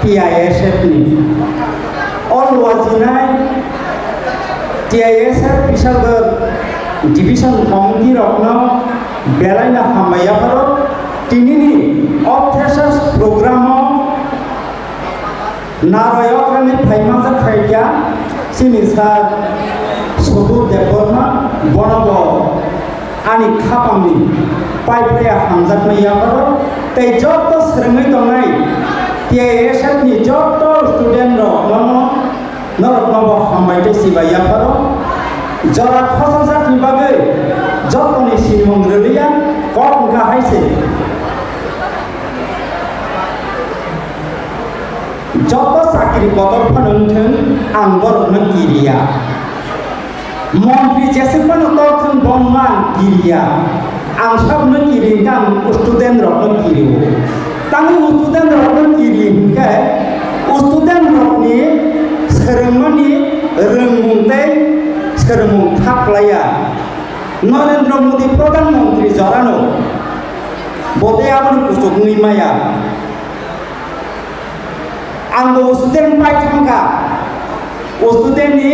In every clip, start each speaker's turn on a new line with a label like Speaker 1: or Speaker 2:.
Speaker 1: TISF ni all wajinai TISF bisal division committee rokno belai na hamaya paro tinini officers program narayok rani phaimata khaija sinisa sudu deborma bonobo ani khapamni paiplaya hamjat maya paro tei joto srengai tongai TISF ni joto student ro mono noroknobo hambaite sibaya paro jara khosajat ni bagai joto ni simongrelia kok gahaise joto sakri kotor phanungthung ang borokno kiriya মন্ত্রী যেসেপন তখন বনমান কিরিয়া আং সবনো কিরিংকাং student রকম কিরিও তাঙ্গি student রকম কিরিংকে student রকনি সরংমনি রংমুংতে সরংমুং থাকলায়া Narendra Modi প্রধানমন্ত্রী জরানো বদে আমন কুসুকনি মায়া আঙ্গো student পাই থাকা স্টুডেন্টনি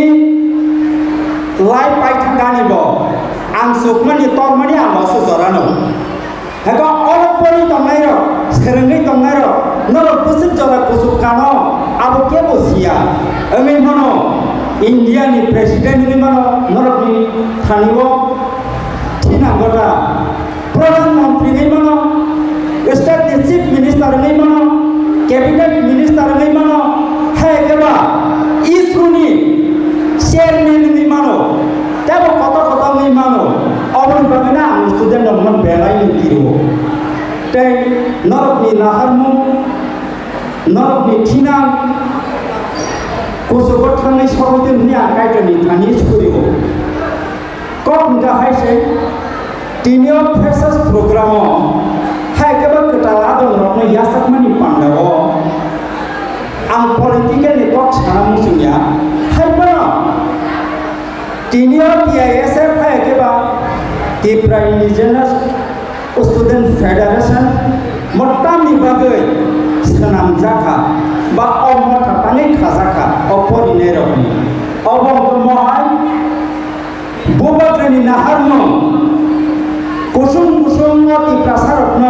Speaker 1: life পাই থাকানি ব আং সুকমানি তরমানি আং লসো জরানো হেগো অলপনি তংনাই র সেরঙ্গই তংনাই র নর পুসিক জরা কুসুক কানো আবো কে বসিয়া আমি মনো ইন্ডিয়ানি প্রেসিডেন্ট নি মনো নরনি থানিব ঠিনাগটা প্রধানমন্ত্রী নি মনো স্টেট চিফ মিনিস্টার নি মনো ক্যাবিনেট মিনিস্টার নি মনো হেগেবা ইসরুনি চেয়ারম্যান নি মানো তেব কত কত নি মানো অবন বাগনা আং স্টুডেন্ট অমন বেলাই নি কিরো তাই নরকনি নাহারমু নরকনি ঠিনা কুসুক থাংনি সরতে নি আকাইতনি থানি ছুরিও কক গাহাইছে তিনিও ফ্রেশার্স প্রোগ্রাম হাইকেবা কটালা দন রকম ইয়াসাকমানি পান্ডাও আং পলিটিক্যাল নি কক সানামু সিনিয়া হাইবা তিনিও TISF হাইকেবা ত্রিপুরা ইন্ডিজিনাস স্টুডেন্ট ফেডারেশন মট্টামি বাগৈ সানাম জাখা বা অমটা পানি খাজাখা অপরিনে রকম অবঙ্গ মহাই বুবাগ্রানি নাহারম কুসুম কুসুম ত্রিপুরা সারত্ন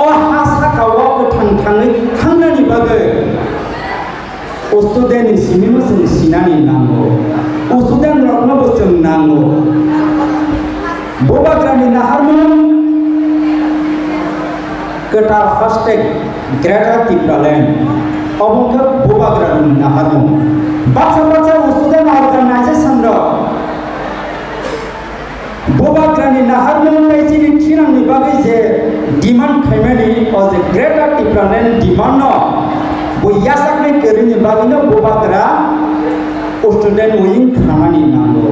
Speaker 1: অ হাসাকাও থাংথাङै थांनानि बागै स्टुडेन्ट सिमिनो जों सिनानि नांगौ स्टुडेन्ट रत्नबो जों नांगौ बोबाग्रानि नाहारमोन गोटार हासटेग ग्रेटार टिप्रालेण्ड अबंखो बोबाग्रानि नाहारमोन बाचा बाचा स्टुडेन्ट अर्गानाइजेशन र बोबाग्रानि नाहारमोन बायदिनि थिनांनि बागै जे डिमान्ड खायमानि अ जे ग्रेटार टिप्रालेण्ड डिमान्ड न बयासाकनि गोरिनि बागैनो बोबाग्रा स्टुडेन्ट उइं खामानि नांगौ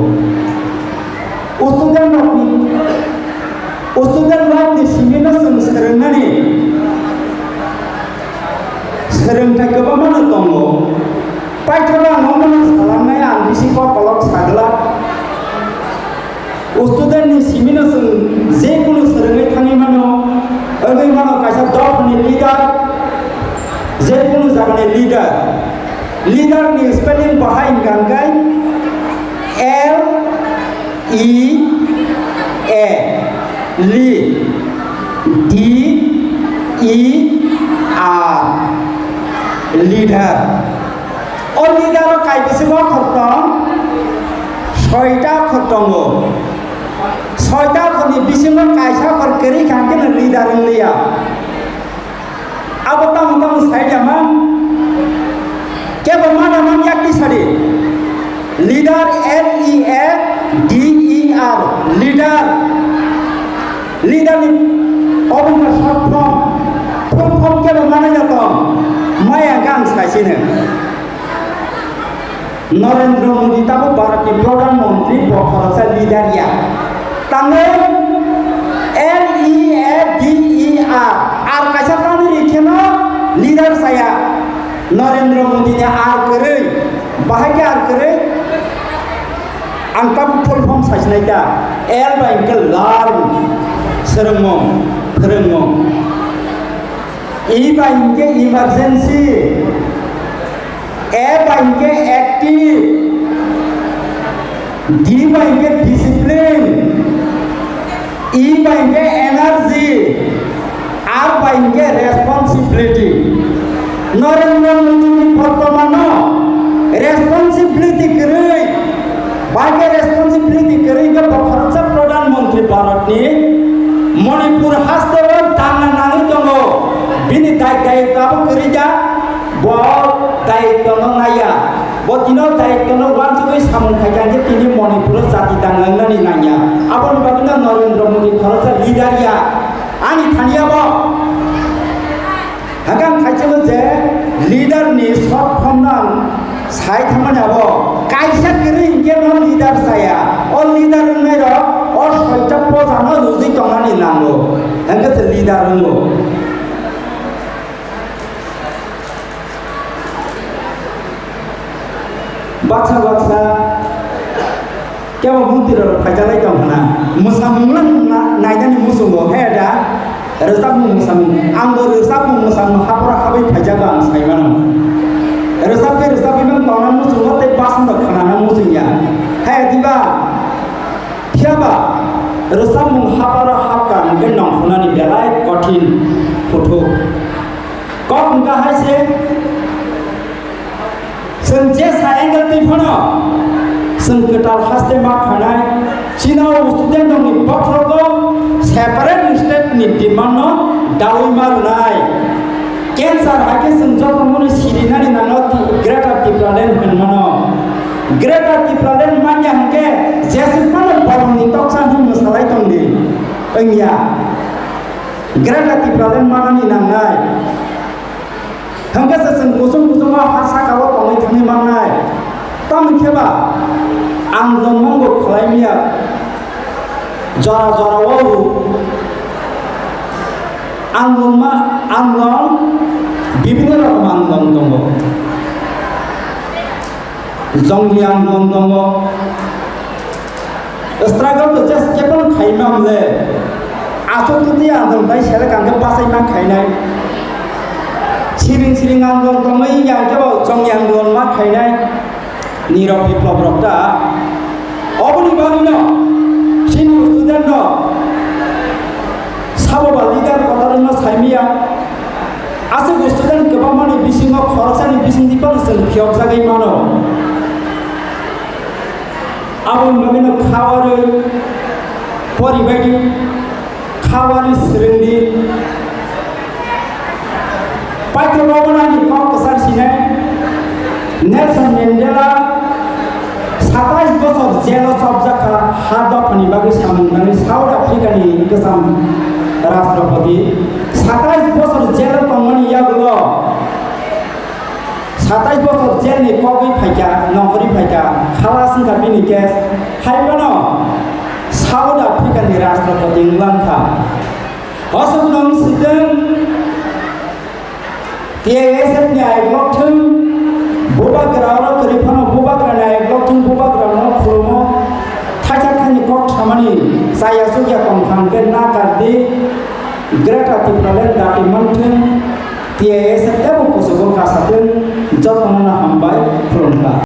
Speaker 1: स्टुडेन्ट लाइफनि सिमिनो जों सोलोंनानै सोलोंथाइ गोबाङानो दङ पाइथाना न'मानो खालामनाय आं बिसिखौ कलक सागला स्टुडेन्टनि सिमिनो जों जेखुनु सोलोङै थाङै मानो ओरै मानो कायसा दफनि लिडार जेखुनु जागानि लिडारनि स्पेलिं बाहाय गानगाय LEA লি DER লিডার ও লিডার কাইবেসে খতম 6টা খতম 6টা খনি বিসিমো কাইসা করকেরি কাকে না লিডার লিয়া আবো তাম সাইডামা কেবল মানাম একটি সারি লিডার LEADER লিডার লিডারনি অবঙ্গ সব ফর্ম কেবল মানে যাতম মায়া গান সাইছিনে নরেন্দ্র মোদী তাবো ভারতনি প্রধানমন্ত্রী বখরসা লিডারিয়া তাঙ্গে LEADER আর কাইসা প্রাণী রেখেন লিডার সায়া নরেন্দ্র মোদী আর করে বাহাইকে আর করে आंका फुल फर्म साइजनायदा एल बाय इनके learn सोलोंमो फोरोंमो E ba inke emergency, A ba inke active, D ba inke discipline, E ba inke energy, R ba inke responsibility. Narendra Modi বর্তমানে responsibility করে বাকি responsibility করে কে বখরচা প্রধানমন্ত্রী ভারতনি মণিপুর হাসতেও দাঙ্গা নানি দङ বিনি দায়িত্ব করে যা ব দায়িত্ব নাইয়া বদিনো দায়িত্ব ওয়ানসুই সামন খাইজানকে তিনি মণিপুর জাতি দাঙ্গানি নাইয়া আপন বাকিনা নরেন্দ্র মোদী খরচা লিডারিয়া আনি থানিয়াব হাগান খাইছেবো যে লিডার नि शर्ट फर्म साइ थामानाबो काइसा करि इनके न लिडर साया ओ लिडर नै र ओ सयटा प्रजानो रुजि तंगानि नांगो हंगे से लिडर रंगो बाक्सा केबो मंदिर फाइजालाय दं हना मोसामुंलां नायदानि मुसुंगो हेदा रोजाबमुं मोसामुं आंबो रोजाबमुं मोसामुं हाबरा हाबै फाइजाबा आं साइमानो रोजाबै नों दावना मुसुंगो ते बासन खाना मुसुंया हे दिबा थियाबा रोजाबमुं हाबरा हाबकान के नंखनानि बेलाय कठिन फटो कक उनका हाइसे जों जे सायंगल दैफोनो जों गोटाल हास्ते मा थानाय चीनाव स्टुडेन्ट दंनि बाथ्राखौ सेपारेट स्टेटनि डिमान्डनो दावै मारुनाय कैंसर हाके जों जतमनि सिरिनानि नानो ग्रेटर डिप्लानेट होनमानो ग्रेटर डिप्लानेट मान्या हंके जेसेबानो बरमनि तक्सानि मोसालाय दंनि ओंया ग्रेटर डिप्लानेट मानानि नांनाय हंके जों गुसुं हासा गाव दंनै थांनि माननाय तामखेबा आंदोंमोंगो खालायमिया जरावाव आंदों विभिन्न रकम आंदों दङ जंगली आंदों दङ स्ट्रागल तो जस्ट केवल खाइमामले आसुतुति आंदों बाय सेल कांगे बासायमा खायनाय सिरिं आंदों दङै याकेबो जंगली आंदों मा खायनाय नीरव विप्लव रक्ता अबनि बागिनो सिनि स्टुडेन्ट साबोबा लिडार कतारनो साइमिया आसे स्टुडेन्ट गोबां माने बिसिङो खरसानि बिसिंदिपाल जों फियक जागै मानो आबन बागिनो खावारै परिबायदि खावारि सिरिंदि पाइथबावनानि कक सारसिने नेल्सन मेन्डेला 27 বছর जेल सबजाखा हादफनि बागै सामुंनानै साउथ आफ्रिकानि गोजाम राष्ट्रपति 27 বছর जेल तंगनि यागलो 27 বছর जेलनि कगै फाइका नखरि फाइका खालासिनका बिनि केस हाइबानो साउथ आफ्रिकानि राष्ट्रपति लांखा हसुनों सिदों TSF नि आइब्लकथों बोबाग्रानो करिफानो बोबाग्राना आइब्लकथों बोबाग्रानो खुलुमो थाइजाखानि कक सामानि जाया सुगिया कमखांगे नागारदि ग्रेटर डिप्लानेट दाटिमानथों TSF तेबो कसुगो कासाथों जतनना हामबाय खुलुमला।